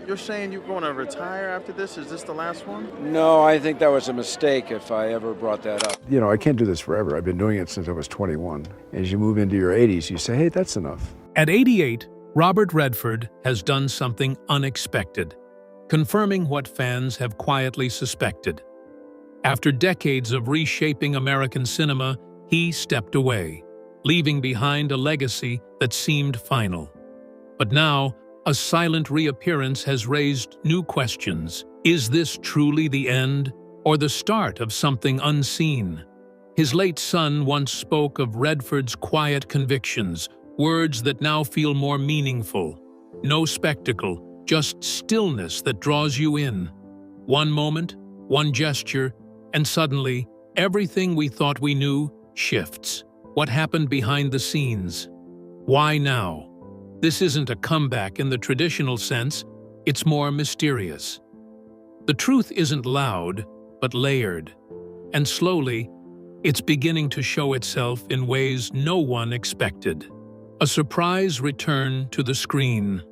You're saying you're going to retire after this? Is this the last one? No, I think that was a mistake if I ever brought that up. You know, I can't do this forever. I've been doing it since I was 21. As you move into your 80s, you say, hey, that's enough. At 88, Robert Redford has done something unexpected, confirming what fans have quietly suspected. After decades of reshaping American cinema, he stepped away, leaving behind a legacy that seemed final. But now, a silent reappearance has raised new questions. Is this truly the end, or the start of something unseen? His late son once spoke of Redford's quiet convictions, words that now feel more meaningful. No spectacle, just stillness that draws you in. One moment, one gesture, and suddenly, everything we thought we knew shifts. What happened behind the scenes? Why now? This isn't a comeback in the traditional sense, it's more mysterious. The truth isn't loud, but layered. And slowly, it's beginning to show itself in ways no one expected. A surprise return to the screen.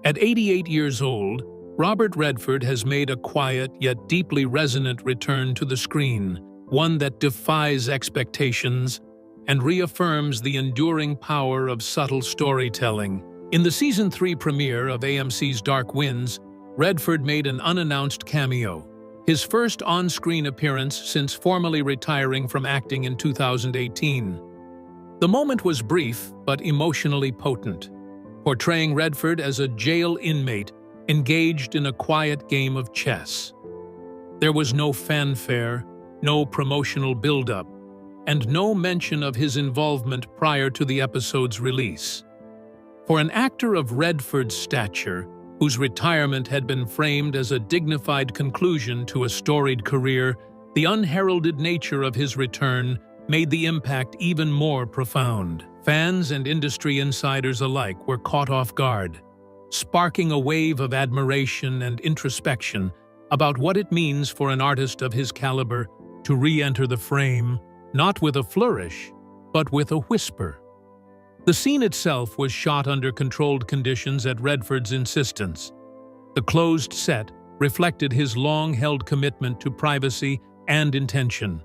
At 88 years old, Robert Redford has made a quiet yet deeply resonant return to the screen, one that defies expectations and reaffirms the enduring power of subtle storytelling. In the Season 3 premiere of AMC's Dark Winds, Redford made an unannounced cameo, his first on-screen appearance since formally retiring from acting in 2018. The moment was brief but emotionally potent, portraying Redford as a jail inmate engaged in a quiet game of chess. There was no fanfare, no promotional build-up, and no mention of his involvement prior to the episode's release. For an actor of Redford's stature, whose retirement had been framed as a dignified conclusion to a storied career, the unheralded nature of his return made the impact even more profound. Fans and industry insiders alike were caught off guard, sparking a wave of admiration and introspection about what it means for an artist of his caliber to re-enter the frame, not with a flourish, but with a whisper. The scene itself was shot under controlled conditions at Redford's insistence. The closed set reflected his long-held commitment to privacy and intention,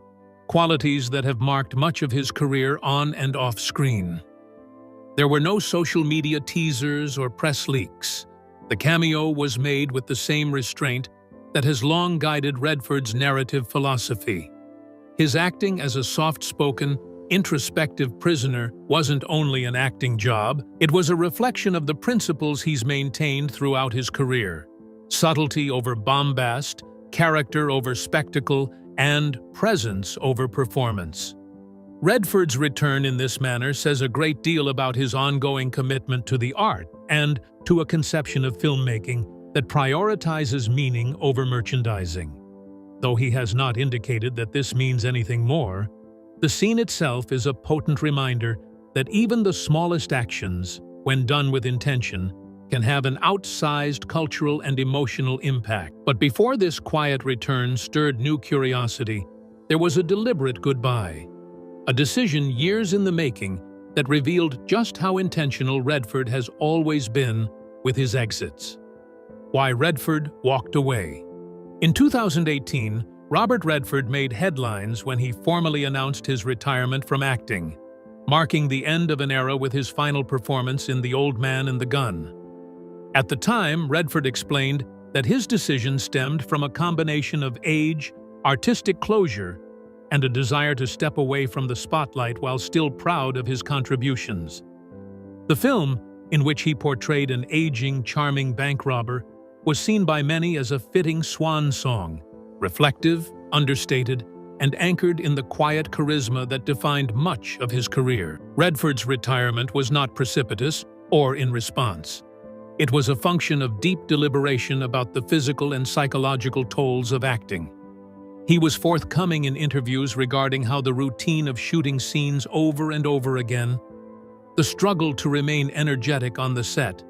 qualities that have marked much of his career on and off screen. There were no social media teasers or press leaks. The cameo was made with the same restraint that has long guided Redford's narrative philosophy. His acting as a soft-spoken, introspective prisoner wasn't only an acting job, it was a reflection of the principles he's maintained throughout his career: subtlety over bombast, character over spectacle, and presence over performance. Redford's return in this manner says a great deal about his ongoing commitment to the art and to a conception of filmmaking that prioritizes meaning over merchandising. Though he has not indicated that this means anything more, the scene itself is a potent reminder that even the smallest actions, when done with intention, can have an outsized cultural and emotional impact. But before this quiet return stirred new curiosity, there was a deliberate goodbye, a decision years in the making that revealed just how intentional Redford has always been with his exits. Why Redford walked away. In 2018, Robert Redford made headlines when he formally announced his retirement from acting, marking the end of an era with his final performance in The Old Man and the Gun. At the time, Redford explained that his decision stemmed from a combination of age, artistic closure, and a desire to step away from the spotlight while still proud of his contributions. The film, in which he portrayed an aging, charming bank robber, was seen by many as a fitting swan song, reflective, understated, and anchored in the quiet charisma that defined much of his career. Redford's retirement was not precipitous or in response. It was a function of deep deliberation about the physical and psychological tolls of acting. He was forthcoming in interviews regarding how the routine of shooting scenes over and over again, the struggle to remain energetic on the set,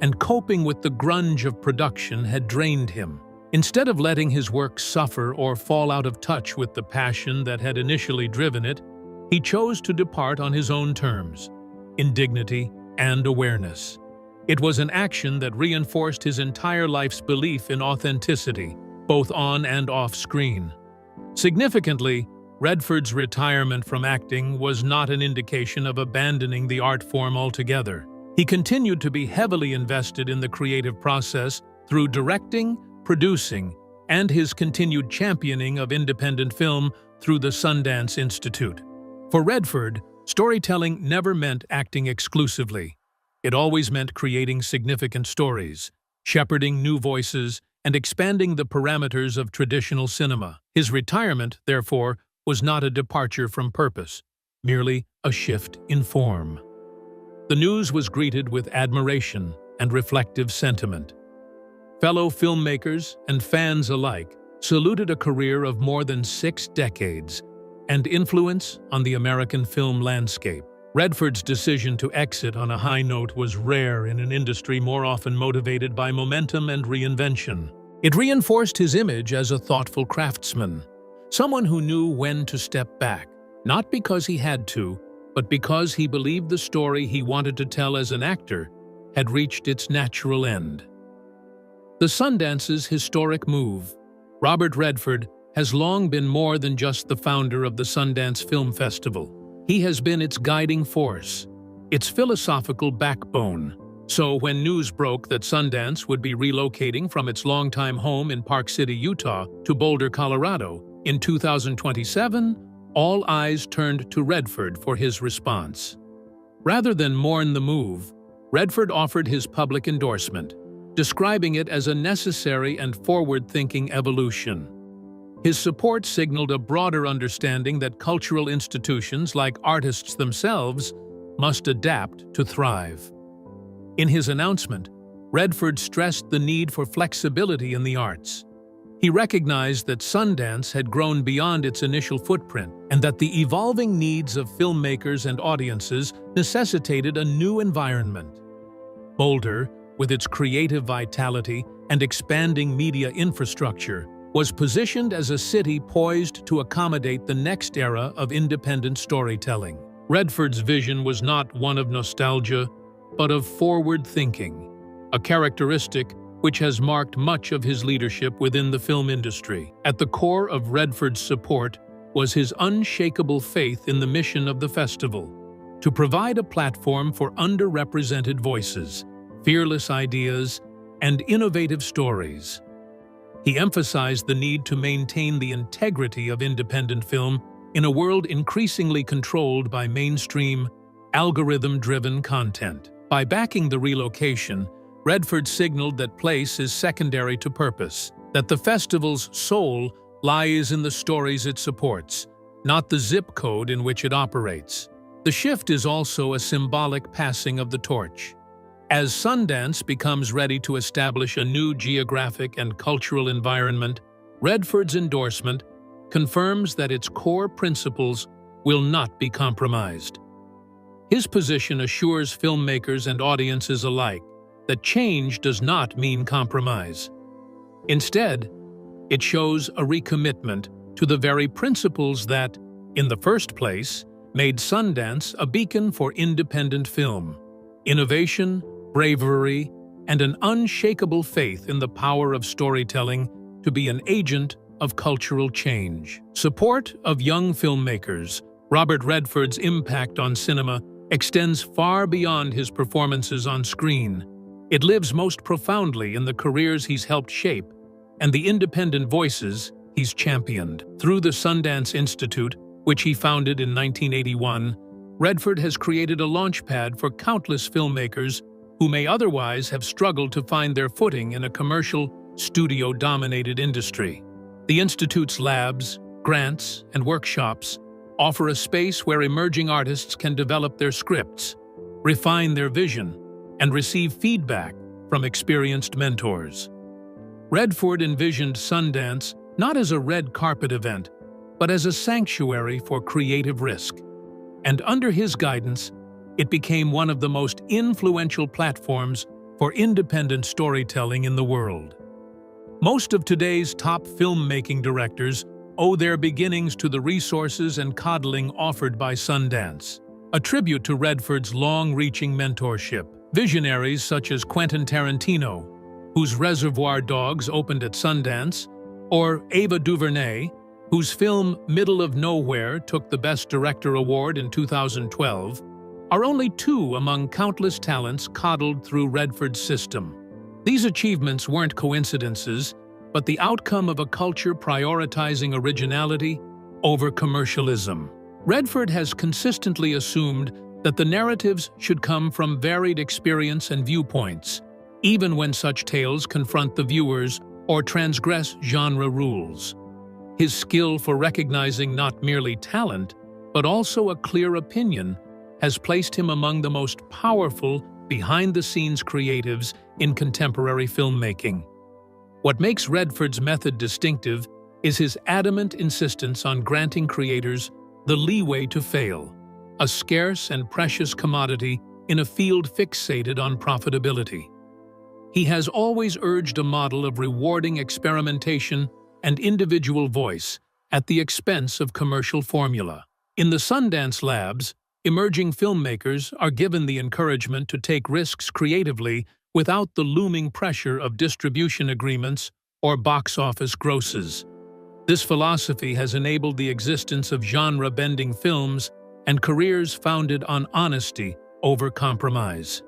and coping with the grunge of production had drained him. Instead of letting his work suffer or fall out of touch with the passion that had initially driven it, he chose to depart on his own terms, in dignity and awareness. It was an action that reinforced his entire life's belief in authenticity, both on and off screen. Significantly, Redford's retirement from acting was not an indication of abandoning the art form altogether. He continued to be heavily invested in the creative process through directing, producing, and his continued championing of independent film through the Sundance Institute. For Redford, storytelling never meant acting exclusively. It always meant creating significant stories, shepherding new voices, and expanding the parameters of traditional cinema. His retirement, therefore, was not a departure from purpose, merely a shift in form. The news was greeted with admiration and reflective sentiment. Fellow filmmakers and fans alike saluted a career of more than 6 decades and influence on the American film landscape. Redford's decision to exit on a high note was rare in an industry more often motivated by momentum and reinvention. It reinforced his image as a thoughtful craftsman, someone who knew when to step back, not because he had to, but because he believed the story he wanted to tell as an actor had reached its natural end. The Sundance's historic move. Robert Redford has long been more than just the founder of the Sundance Film Festival. He has been its guiding force, its philosophical backbone. So when news broke that Sundance would be relocating from its longtime home in Park City, Utah, to Boulder, Colorado, in 2027, all eyes turned to Redford for his response. Rather than mourn the move, Redford offered his public endorsement, describing it as a necessary and forward-thinking evolution. His support signaled a broader understanding that cultural institutions, like artists themselves, must adapt to thrive. In his announcement, Redford stressed the need for flexibility in the arts. He recognized that Sundance had grown beyond its initial footprint and that the evolving needs of filmmakers and audiences necessitated a new environment. Boulder, with its creative vitality and expanding media infrastructure, was positioned as a city poised to accommodate the next era of independent storytelling. Redford's vision was not one of nostalgia, but of forward thinking, a characteristic which has marked much of his leadership within the film industry. At the core of Redford's support was his unshakable faith in the mission of the festival, to provide a platform for underrepresented voices, fearless ideas, and innovative stories. He emphasized the need to maintain the integrity of independent film in a world increasingly controlled by mainstream, algorithm-driven content. By backing the relocation, Redford signaled that place is secondary to purpose, that the festival's soul lies in the stories it supports, not the zip code in which it operates. The shift is also a symbolic passing of the torch. As Sundance becomes ready to establish a new geographic and cultural environment, Redford's endorsement confirms that its core principles will not be compromised. His position assures filmmakers and audiences alike that change does not mean compromise. Instead, it shows a recommitment to the very principles that, in the first place, made Sundance a beacon for independent film: innovation, bravery, and an unshakable faith in the power of storytelling to be an agent of cultural change. Support of young filmmakers. Robert Redford's impact on cinema extends far beyond his performances on screen. It lives most profoundly in the careers he's helped shape and the independent voices he's championed. Through the Sundance Institute, which he founded in 1981, Redford has created a launchpad for countless filmmakers who may otherwise have struggled to find their footing in a commercial, studio-dominated industry. The Institute's labs, grants, and workshops offer a space where emerging artists can develop their scripts, refine their vision, and receive feedback from experienced mentors. Redford envisioned Sundance not as a red carpet event, but as a sanctuary for creative risk. And under his guidance, it became one of the most influential platforms for independent storytelling in the world. Most of today's top filmmaking directors owe their beginnings to the resources and coddling offered by Sundance, a tribute to Redford's long-reaching mentorship. Visionaries such as Quentin Tarantino, whose Reservoir Dogs opened at Sundance, or Ava DuVernay, whose film Middle of Nowhere took the Best Director Award in 2012, are only two among countless talents coddled through Redford's system. These achievements weren't coincidences, but the outcome of a culture prioritizing originality over commercialism. Redford has consistently assumed that the narratives should come from varied experience and viewpoints, even when such tales confront the viewers or transgress genre rules. His skill for recognizing not merely talent, but also a clear opinion, has placed him among the most powerful behind-the-scenes creatives in contemporary filmmaking. What makes Redford's method distinctive is his adamant insistence on granting creators the leeway to fail, a scarce and precious commodity in a field fixated on profitability. He has always urged a model of rewarding experimentation and individual voice at the expense of commercial formula. In the Sundance Labs, emerging filmmakers are given the encouragement to take risks creatively without the looming pressure of distribution agreements or box office grosses. This philosophy has enabled the existence of genre-bending films and careers founded on honesty over compromise.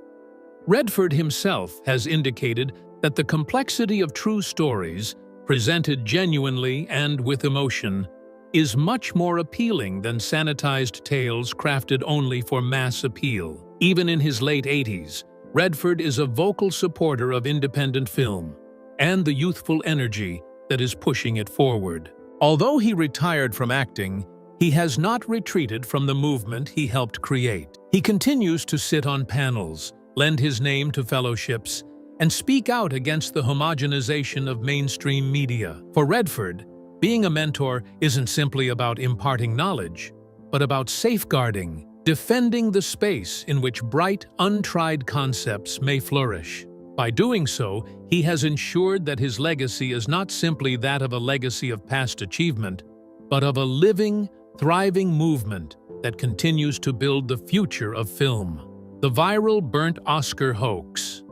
Redford himself has indicated that the complexity of true stories, presented genuinely and with emotion, is much more appealing than sanitized tales crafted only for mass appeal. Even in his late 80s, Redford is a vocal supporter of independent film and the youthful energy that is pushing it forward. Although he retired from acting, he has not retreated from the movement he helped create. He continues to sit on panels, lend his name to fellowships, and speak out against the homogenization of mainstream media. For Redford, being a mentor isn't simply about imparting knowledge, but about safeguarding, defending the space in which bright, untried concepts may flourish. By doing so, he has ensured that his legacy is not simply that of a legacy of past achievement, but of a living, thriving movement that continues to build the future of film. The viral burnt Oscar hoax.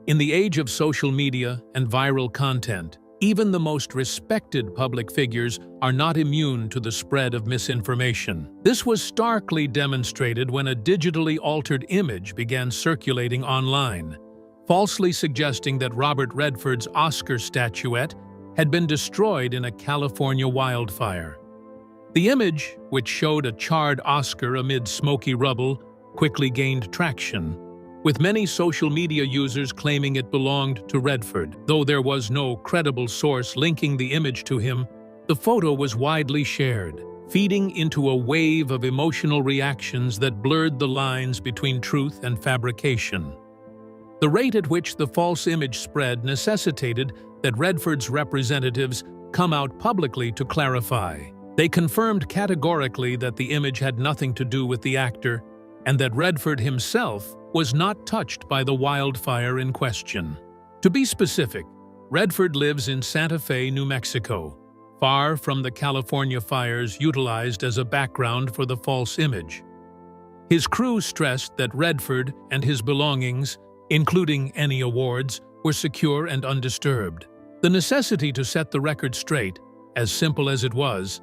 In the age of social media and viral content, even the most respected public figures are not immune to the spread of misinformation. This was starkly demonstrated when a digitally altered image began circulating online, falsely suggesting that Robert Redford's Oscar statuette had been destroyed in a California wildfire. The image, which showed a charred Oscar amid smoky rubble, quickly gained traction, with many social media users claiming it belonged to Redford. Though there was no credible source linking the image to him, the photo was widely shared, feeding into a wave of emotional reactions that blurred the lines between truth and fabrication. The rate at which the false image spread necessitated that Redford's representatives come out publicly to clarify. They confirmed categorically that the image had nothing to do with the actor, and that Redford himself was not touched by the wildfire in question. To be specific, Redford lives in Santa Fe, New Mexico, far from the California fires utilized as a background for the false image. His crew stressed that Redford and his belongings, including any awards, were secure and undisturbed. The necessity to set the record straight, as simple as it was,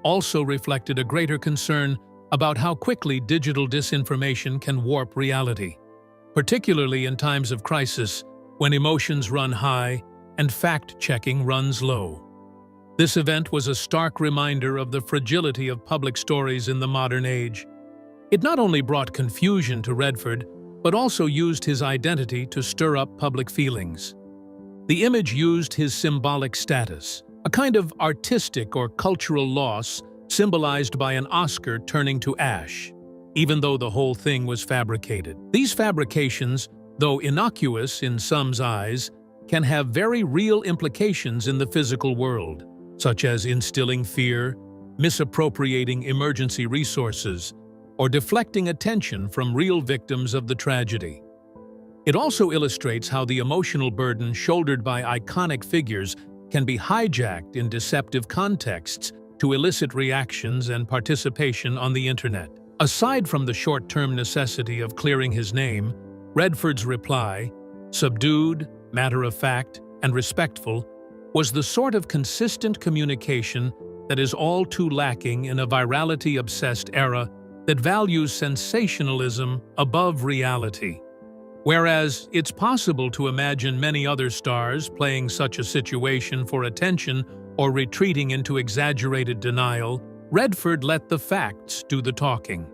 also reflected a greater concern about how quickly digital disinformation can warp reality, particularly in times of crisis when emotions run high and fact-checking runs low. This event was a stark reminder of the fragility of public stories in the modern age. It not only brought confusion to Redford, but also used his identity to stir up public feelings. The image used his symbolic status, a kind of artistic or cultural loss symbolized by an Oscar turning to ash, even though the whole thing was fabricated. These fabrications, though innocuous in some's eyes, can have very real implications in the physical world, such as instilling fear, misappropriating emergency resources, or deflecting attention from real victims of the tragedy. It also illustrates how the emotional burden shouldered by iconic figures can be hijacked in deceptive contexts to elicit reactions and participation on the internet. Aside from the short-term necessity of clearing his name, Redford's reply, subdued, matter-of-fact, and respectful, was the sort of consistent communication that is all too lacking in a virality-obsessed era that values sensationalism above reality. Whereas it's possible to imagine many other stars playing such a situation for attention or retreating into exaggerated denial, Redford let the facts do the talking.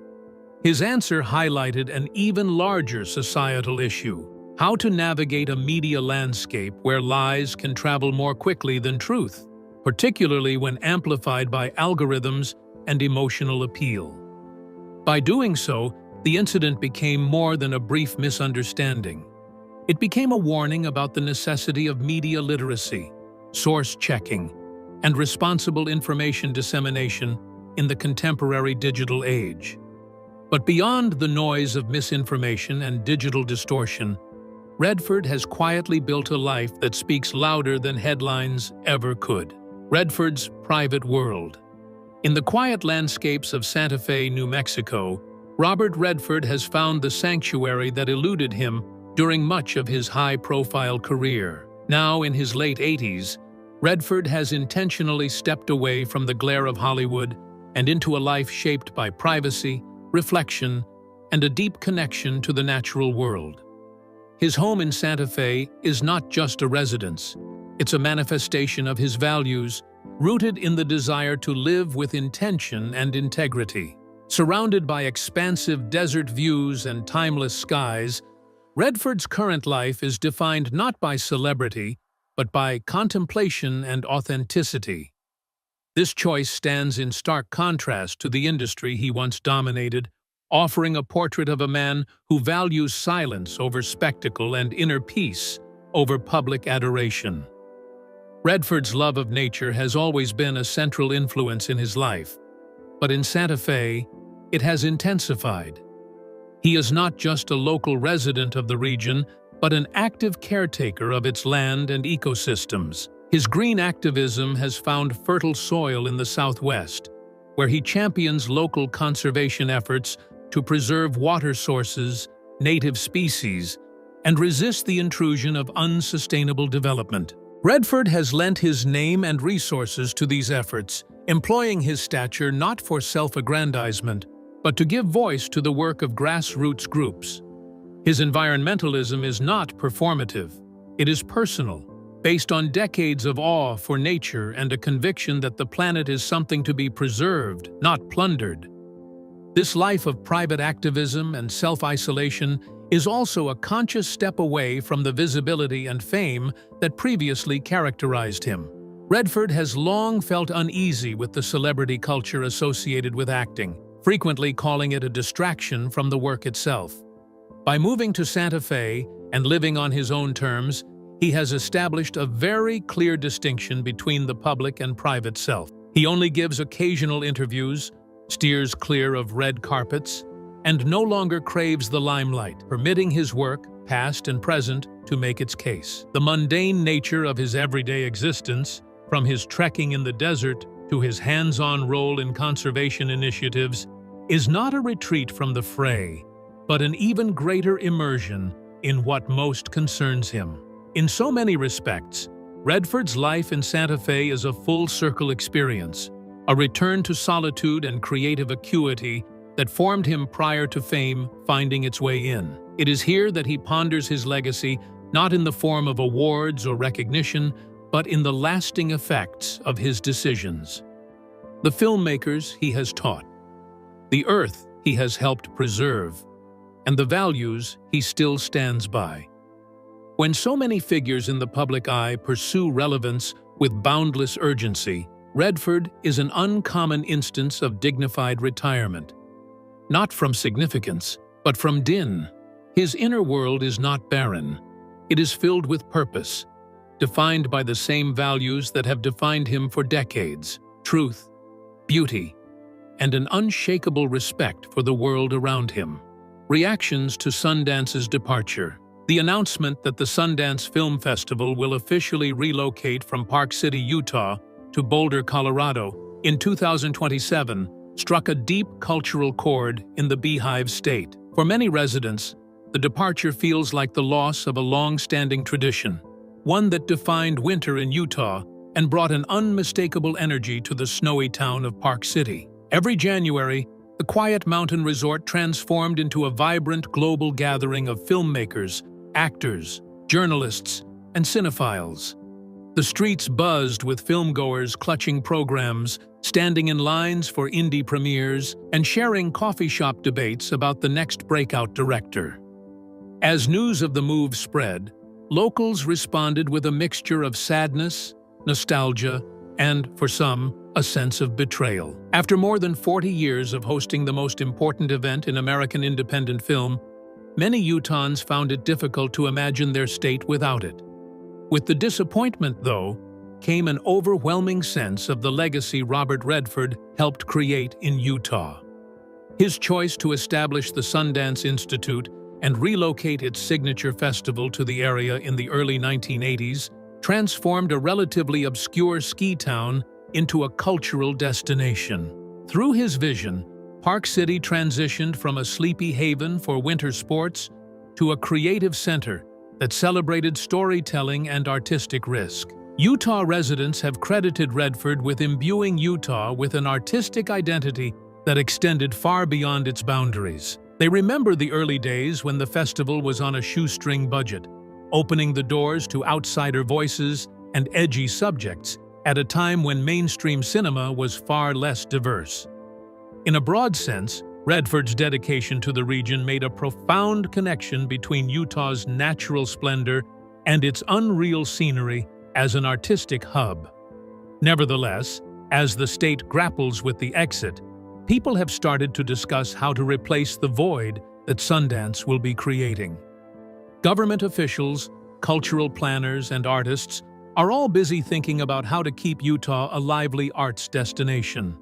His answer highlighted an even larger societal issue: how to navigate a media landscape where lies can travel more quickly than truth, particularly when amplified by algorithms and emotional appeal. By doing so, the incident became more than a brief misunderstanding. It became a warning about the necessity of media literacy, source checking, and responsible information dissemination in the contemporary digital age. But beyond the noise of misinformation and digital distortion, Redford has quietly built a life that speaks louder than headlines ever could. Redford's private world. In the quiet landscapes of Santa Fe, New Mexico, Robert Redford has found the sanctuary that eluded him during much of his high-profile career. Now in his late 80s, Redford has intentionally stepped away from the glare of Hollywood and into a life shaped by privacy, reflection, and a deep connection to the natural world. His home in Santa Fe is not just a residence. It's a manifestation of his values, rooted in the desire to live with intention and integrity. Surrounded by expansive desert views and timeless skies, Redford's current life is defined not by celebrity, but by contemplation and authenticity. This choice stands in stark contrast to the industry he once dominated, offering a portrait of a man who values silence over spectacle and inner peace over public adoration. Redford's love of nature has always been a central influence in his life, but in Santa Fe, it has intensified. He is not just a local resident of the region, but an active caretaker of its land and ecosystems. His green activism has found fertile soil in the Southwest, where he champions local conservation efforts to preserve water sources, native species, and resist the intrusion of unsustainable development. Redford has lent his name and resources to these efforts, employing his stature not for self-aggrandizement, but to give voice to the work of grassroots groups. His environmentalism is not performative. It is personal, based on decades of awe for nature and a conviction that the planet is something to be preserved, not plundered. This life of private activism and self-isolation is also a conscious step away from the visibility and fame that previously characterized him. Redford has long felt uneasy with the celebrity culture associated with acting, frequently calling it a distraction from the work itself. By moving to Santa Fe and living on his own terms, he has established a very clear distinction between the public and private self. He only gives occasional interviews, steers clear of red carpets, and no longer craves the limelight, permitting his work, past and present, to make its case. The mundane nature of his everyday existence, from his trekking in the desert to his hands-on role in conservation initiatives, is not a retreat from the fray, but an even greater immersion in what most concerns him. In so many respects, Redford's life in Santa Fe is a full-circle experience, a return to solitude and creative acuity that formed him prior to fame finding its way in. It is here that he ponders his legacy, not in the form of awards or recognition, but in the lasting effects of his decisions. The filmmakers he has taught, the earth he has helped preserve, and the values he still stands by. When so many figures in the public eye pursue relevance with boundless urgency, Redford is an uncommon instance of dignified retirement. Not from significance, but from din. His inner world is not barren. It is filled with purpose, defined by the same values that have defined him for decades: truth, beauty, and an unshakable respect for the world around him. Reactions to Sundance's departure. The announcement that the Sundance Film Festival will officially relocate from Park City, Utah, to Boulder, Colorado, in 2027 struck a deep cultural chord in the Beehive State. For many residents, the departure feels like the loss of a long-standing tradition, one that defined winter in Utah and brought an unmistakable energy to the snowy town of Park City. Every January, the quiet mountain resort transformed into a vibrant global gathering of filmmakers, actors, journalists, and cinephiles. The streets buzzed with filmgoers clutching programs, standing in lines for indie premieres, and sharing coffee shop debates about the next breakout director. As news of the move spread, locals responded with a mixture of sadness, nostalgia, and, for some, a sense of betrayal. After more than 40 years of hosting the most important event in American independent film, many Utahns found it difficult to imagine their state without it. With the disappointment, though, came an overwhelming sense of the legacy Robert Redford helped create in Utah. His choice to establish the Sundance Institute and relocate its signature festival to the area in the early 1980s transformed a relatively obscure ski town into a cultural destination. Through his vision, Park City transitioned from a sleepy haven for winter sports to a creative center that celebrated storytelling and artistic risk. Utah residents have credited Redford with imbuing Utah with an artistic identity that extended far beyond its boundaries. They remember the early days when the festival was on a shoestring budget, opening the doors to outsider voices and edgy subjects at a time when mainstream cinema was far less diverse. In a broad sense, Redford's dedication to the region made a profound connection between Utah's natural splendor and its unreal scenery as an artistic hub. Nevertheless, as the state grapples with the exit, people have started to discuss how to replace the void that Sundance will be creating. Government officials, cultural planners, and artists are all busy thinking about how to keep Utah a lively arts destination.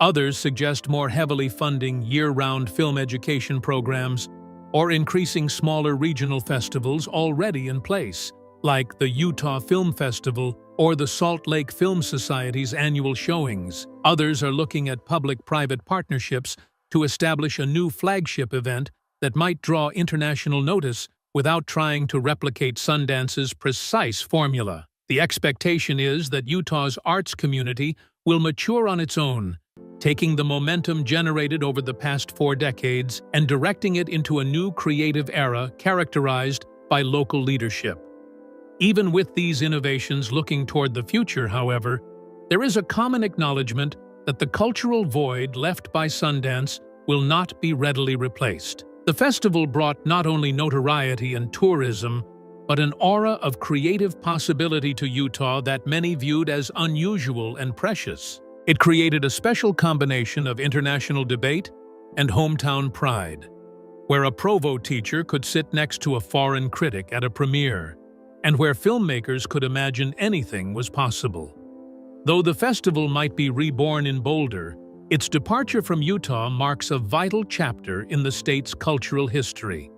Others suggest more heavily funding year-round film education programs or increasing smaller regional festivals already in place, like the Utah Film Festival or the Salt Lake Film Society's annual showings. Others are looking at public-private partnerships to establish a new flagship event that might draw international notice without trying to replicate Sundance's precise formula. The expectation is that Utah's arts community will mature on its own, taking the momentum generated over the past 4 decades and directing it into a new creative era characterized by local leadership. Even with these innovations looking toward the future, however, there is a common acknowledgement that the cultural void left by Sundance will not be readily replaced. The festival brought not only notoriety and tourism, but an aura of creative possibility to Utah that many viewed as unusual and precious. It created a special combination of international debate and hometown pride, where a Provo teacher could sit next to a foreign critic at a premiere, and where filmmakers could imagine anything was possible. Though the festival might be reborn in Boulder, its departure from Utah marks a vital chapter in the state's cultural history.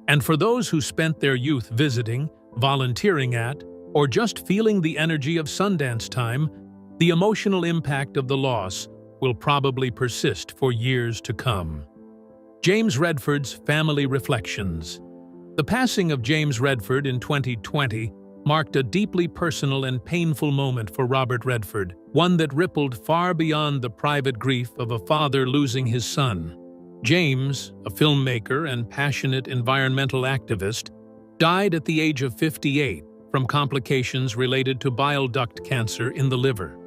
And for those who spent their youth visiting, volunteering at, or just feeling the energy of Sundance time, the emotional impact of the loss will probably persist for years to come. James Redford's Family Reflections. The passing of James Redford in 2020 marked a deeply personal and painful moment for Robert Redford, one that rippled far beyond the private grief of a father losing his son. James, a filmmaker and passionate environmental activist, died at the age of 58 from complications related to bile duct cancer in the liver.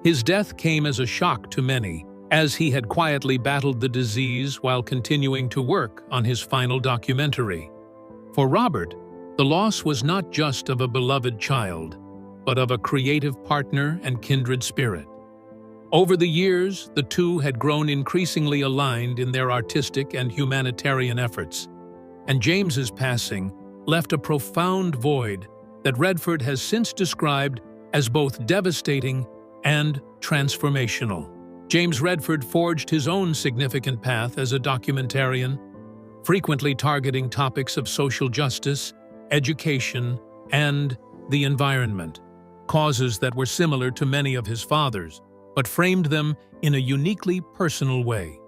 His death came as a shock to many, as he had quietly battled the disease while continuing to work on his final documentary. For Robert, the loss was not just of a beloved child, but of a creative partner and kindred spirit. Over the years, the two had grown increasingly aligned in their artistic and humanitarian efforts, and James's passing left a profound void that Redford has since described as both devastating and transformational. James Redford forged his own significant path as a documentarian, frequently targeting topics of social justice, education, and the environment, causes that were similar to many of his father's, but framed them in a uniquely personal way.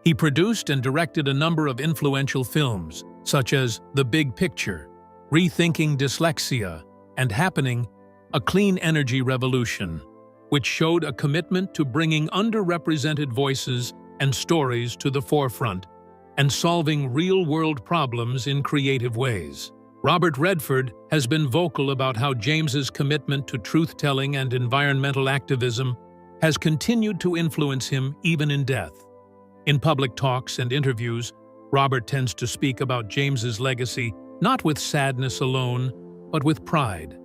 He produced and directed a number of influential films, such as The Big Picture, Rethinking Dyslexia, and Happening, A Clean Energy Revolution, which showed a commitment to bringing underrepresented voices and stories to the forefront and solving real-world problems in creative ways. Robert Redford has been vocal about how James's commitment to truth-telling and environmental activism has continued to influence him even in death. In public talks and interviews, Robert tends to speak about James's legacy not with sadness alone, but with pride,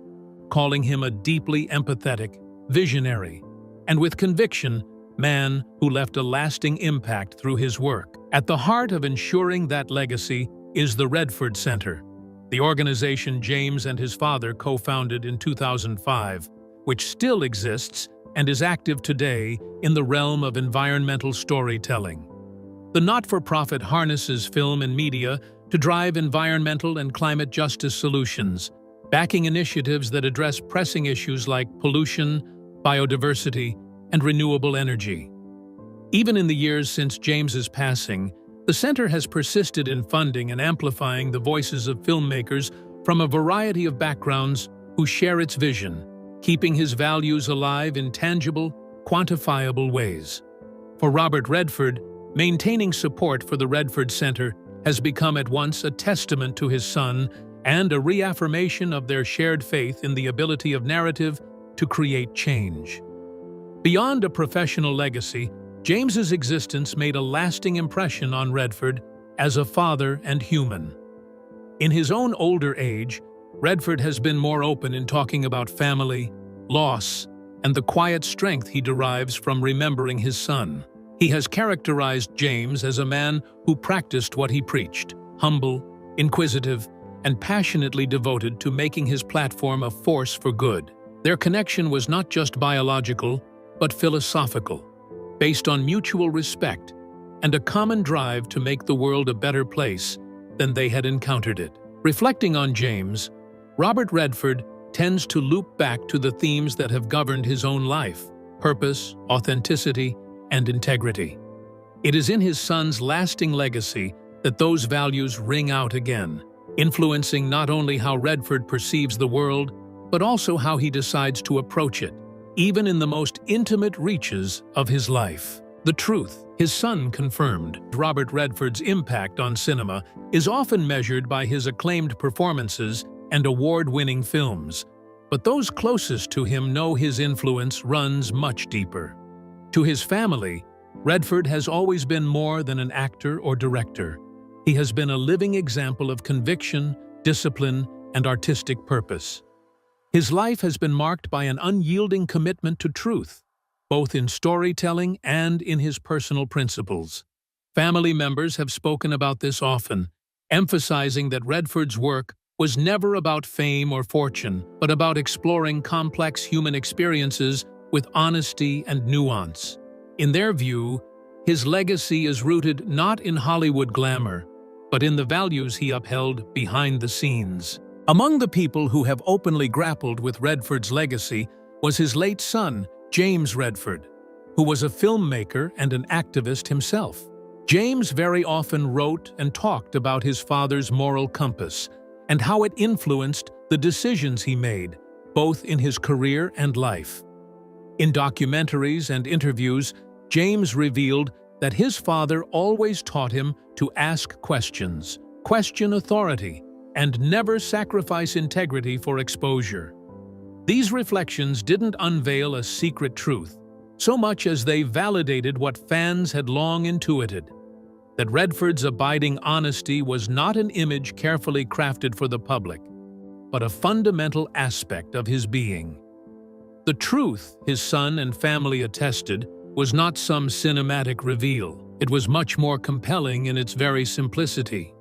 calling him a deeply empathetic, visionary, and with conviction, man who left a lasting impact through his work. At the heart of ensuring that legacy is the Redford Center, the organization James and his father co-founded in 2005, which still exists and is active today in the realm of environmental storytelling. The not-for-profit harnesses film and media to drive environmental and climate justice solutions, backing initiatives that address pressing issues like pollution, biodiversity, and renewable energy. Even in the years since James's passing, the center has persisted in funding and amplifying the voices of filmmakers from a variety of backgrounds who share its vision, keeping his values alive in tangible, quantifiable ways. For Robert Redford, maintaining support for the Redford Center has become at once a testament to his son and a reaffirmation of their shared faith in the ability of narrative to create change. Beyond a professional legacy, James's existence made a lasting impression on Redford as a father and human. In his own older age, Redford has been more open in talking about family, loss, and the quiet strength he derives from remembering his son. He has characterized James as a man who practiced what he preached, humble, inquisitive, and passionately devoted to making his platform a force for good. Their connection was not just biological, but philosophical, based on mutual respect and a common drive to make the world a better place than they had encountered it. Reflecting on James, Robert Redford tends to loop back to the themes that have governed his own life: purpose, authenticity, and integrity. It is in his son's lasting legacy that those values ring out again, influencing not only how Redford perceives the world, but also how he decides to approach it, even in the most intimate reaches of his life. The truth, his son confirmed. Robert Redford's impact on cinema is often measured by his acclaimed performances and award-winning films, but those closest to him know his influence runs much deeper. To his family, Redford has always been more than an actor or director. He has been a living example of conviction, discipline, and artistic purpose. His life has been marked by an unyielding commitment to truth, both in storytelling and in his personal principles. Family members have spoken about this often, emphasizing that Redford's work was never about fame or fortune, but about exploring complex human experiences with honesty and nuance. In their view, his legacy is rooted not in Hollywood glamour, but in the values he upheld behind the scenes. Among the people who have openly grappled with Redford's legacy was his late son, James Redford, who was a filmmaker and an activist himself. James very often wrote and talked about his father's moral compass and how it influenced the decisions he made, both in his career and life. In documentaries and interviews, James revealed that his father always taught him to ask questions, question authority, and never sacrifice integrity for exposure. These reflections didn't unveil a secret truth, so much as they validated what fans had long intuited: that Redford's abiding honesty was not an image carefully crafted for the public, but a fundamental aspect of his being. The truth his son and family attested was not some cinematic reveal. It was much more compelling in its very simplicity.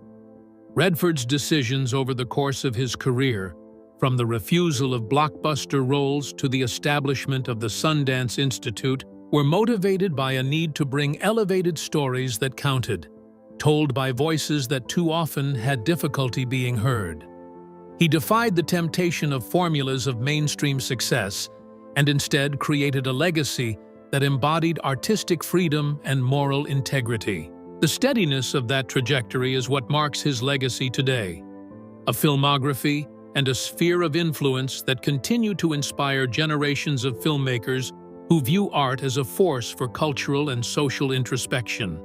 Redford's decisions over the course of his career, from the refusal of blockbuster roles to the establishment of the Sundance Institute, were motivated by a need to bring elevated stories that counted, told by voices that too often had difficulty being heard. He defied the temptation of formulas of mainstream success and instead created a legacy that embodied artistic freedom and moral integrity. The steadiness of that trajectory is what marks his legacy today. A filmography and a sphere of influence that continue to inspire generations of filmmakers who view art as a force for cultural and social introspection.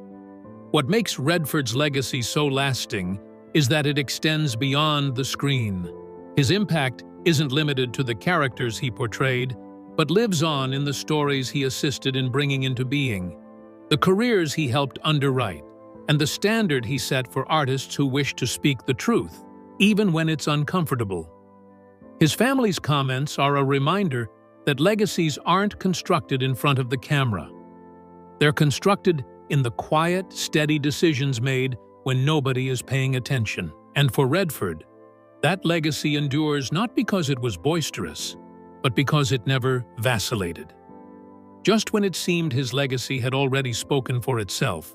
What makes Redford's legacy so lasting is that it extends beyond the screen. His impact isn't limited to the characters he portrayed, but lives on in the stories he assisted in bringing into being, the careers he helped underwrite, and the standard he set for artists who wish to speak the truth, even when it's uncomfortable. His family's comments are a reminder that legacies aren't constructed in front of the camera. They're constructed in the quiet, steady decisions made when nobody is paying attention. And for Redford, that legacy endures not because it was boisterous, but because it never vacillated. Just when it seemed his legacy had already spoken for itself,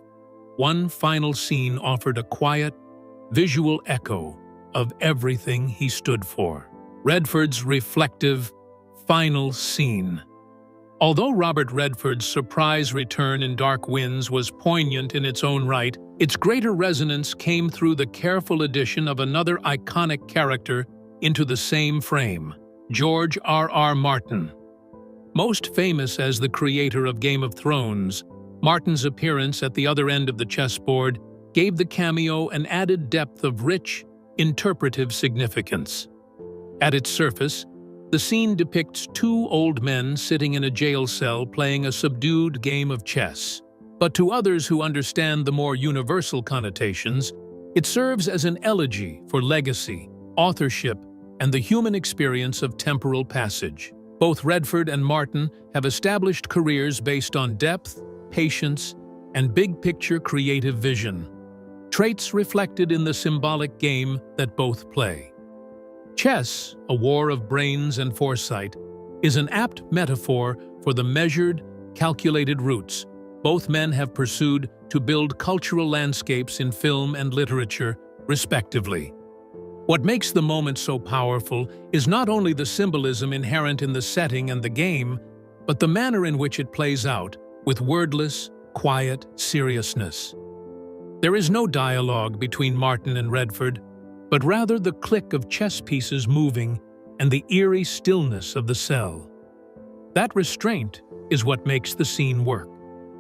one final scene offered a quiet, visual echo of everything he stood for. Redford's reflective, final scene. Although Robert Redford's surprise return in Dark Winds was poignant in its own right, its greater resonance came through the careful addition of another iconic character into the same frame, George R.R. Martin. Most famous as the creator of Game of Thrones, Martin's appearance at the other end of the chessboard gave the cameo an added depth of rich, interpretive significance. At its surface, the scene depicts two old men sitting in a jail cell playing a subdued game of chess. But to others who understand the more universal connotations, it serves as an elegy for legacy, authorship, and the human experience of temporal passage. Both Redford and Martin have established careers based on depth, patience, and big-picture creative vision, traits reflected in the symbolic game that both play. Chess, a war of brains and foresight, is an apt metaphor for the measured, calculated routes both men have pursued to build cultural landscapes in film and literature, respectively. What makes the moment so powerful is not only the symbolism inherent in the setting and the game, but the manner in which it plays out, with wordless, quiet seriousness. There is no dialogue between Martin and Redford, but rather the click of chess pieces moving and the eerie stillness of the cell. That restraint is what makes the scene work.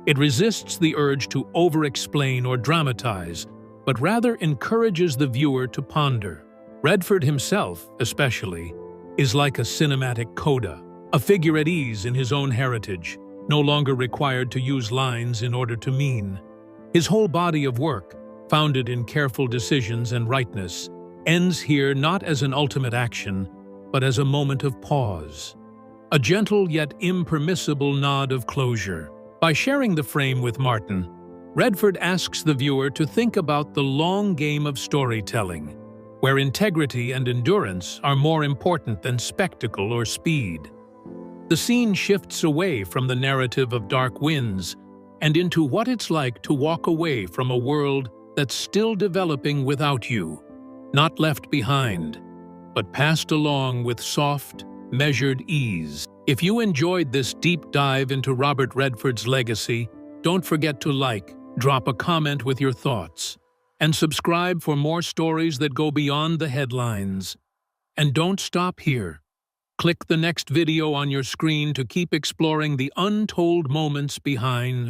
It resists the urge to over-explain or dramatize, but rather encourages the viewer to ponder. Redford himself, especially, is like a cinematic coda, a figure at ease in his own heritage, no longer required to use lines in order to mean. His whole body of work, founded in careful decisions and rightness, ends here not as an ultimate action, but as a moment of pause, a gentle yet impermissible nod of closure. By sharing the frame with Martin, Redford asks the viewer to think about the long game of storytelling, where integrity and endurance are more important than spectacle or speed. The scene shifts away from the narrative of Dark Winds and into what it's like to walk away from a world that's still developing without you, not left behind, but passed along with soft, measured ease. If you enjoyed this deep dive into Robert Redford's legacy, don't forget to like, drop a comment with your thoughts, and subscribe for more stories that go beyond the headlines. And don't stop here. Click the next video on your screen to keep exploring the untold moments behind